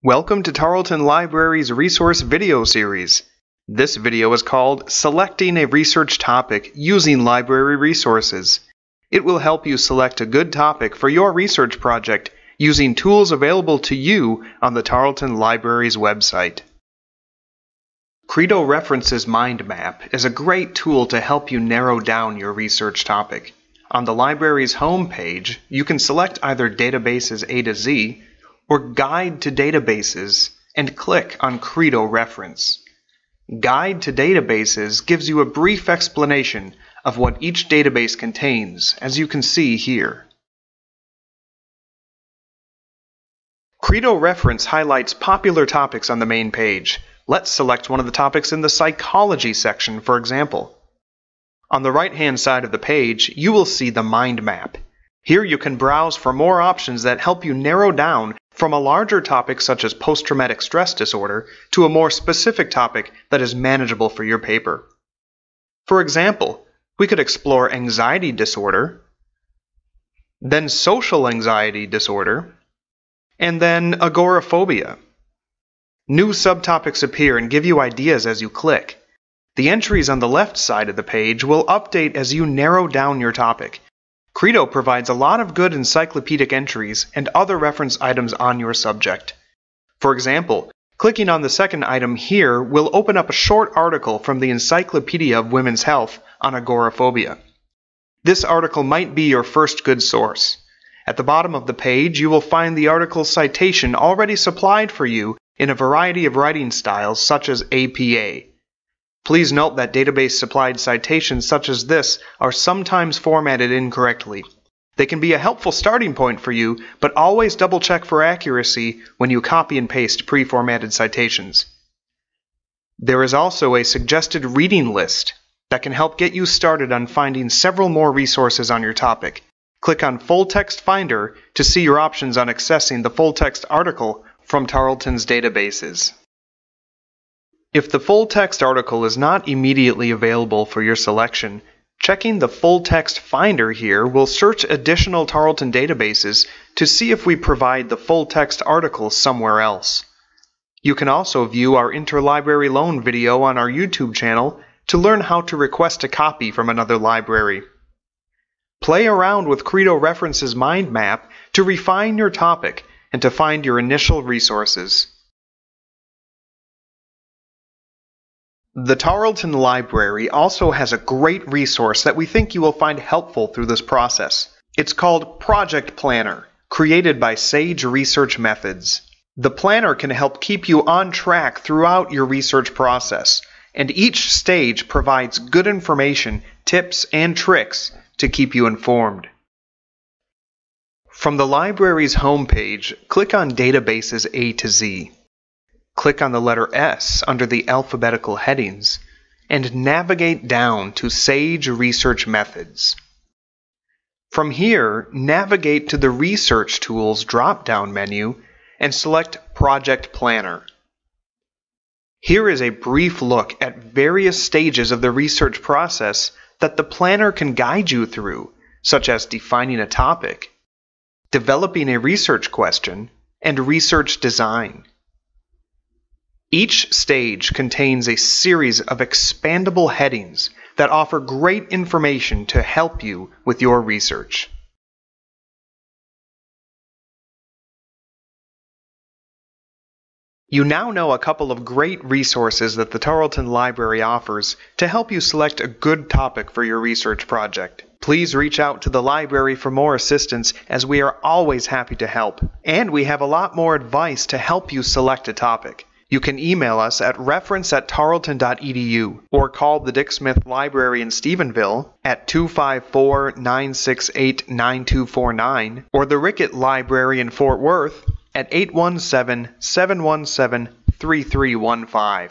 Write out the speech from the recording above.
Welcome to Tarleton Library's resource video series. This video is called Selecting a Research Topic Using Library Resources. It will help you select a good topic for your research project using tools available to you on the Tarleton Library's website. Credo References Mind Map is a great tool to help you narrow down your research topic. On the library's home page, you can select either Databases A to Z or Guide to Databases and click on Credo Reference. Guide to Databases gives you a brief explanation of what each database contains, as you can see here. Credo Reference highlights popular topics on the main page. Let's select one of the topics in the Psychology section, for example. On the right-hand side of the page, you will see the mind map. Here you can browse for more options that help you narrow down from a larger topic such as post-traumatic stress disorder to a more specific topic that is manageable for your paper. For example, we could explore anxiety disorder, then social anxiety disorder, and then agoraphobia. New subtopics appear and give you ideas as you click. The entries on the left side of the page will update as you narrow down your topic. Credo provides a lot of good encyclopedic entries and other reference items on your subject. For example, clicking on the second item here will open up a short article from the Encyclopedia of Women's Health on agoraphobia. This article might be your first good source. At the bottom of the page, you will find the article's citation already supplied for you in a variety of writing styles such as APA. Please note that database-supplied citations such as this are sometimes formatted incorrectly. They can be a helpful starting point for you, but always double-check for accuracy when you copy and paste pre-formatted citations. There is also a suggested reading list that can help get you started on finding several more resources on your topic. Click on Full Text Finder to see your options on accessing the full-text article from Tarleton's databases. If the full-text article is not immediately available for your selection, checking the full-text finder here will search additional Tarleton databases to see if we provide the full-text article somewhere else. You can also view our interlibrary loan video on our YouTube channel to learn how to request a copy from another library. Play around with Credo References Mind Map to refine your topic and to find your initial resources. The Tarleton Library also has a great resource that we think you will find helpful through this process. It's called Project Planner, created by Sage Research Methods. The planner can help keep you on track throughout your research process, and each stage provides good information, tips, and tricks to keep you informed. From the library's homepage, click on Databases A to Z. Click on the letter S under the alphabetical headings and navigate down to Sage Research Methods. From here, navigate to the Research Tools drop-down menu and select Project Planner. Here is a brief look at various stages of the research process that the planner can guide you through, such as defining a topic, developing a research question, and research design. Each stage contains a series of expandable headings that offer great information to help you with your research. You now know a couple of great resources that the Tarleton Library offers to help you select a good topic for your research project. Please reach out to the library for more assistance, as we are always happy to help. And we have a lot more advice to help you select a topic. You can email us at reference@tarleton.edu or call the Dick Smith Library in Stephenville at 254-968-9249 or the Rickett Library in Fort Worth at 817-717-3315.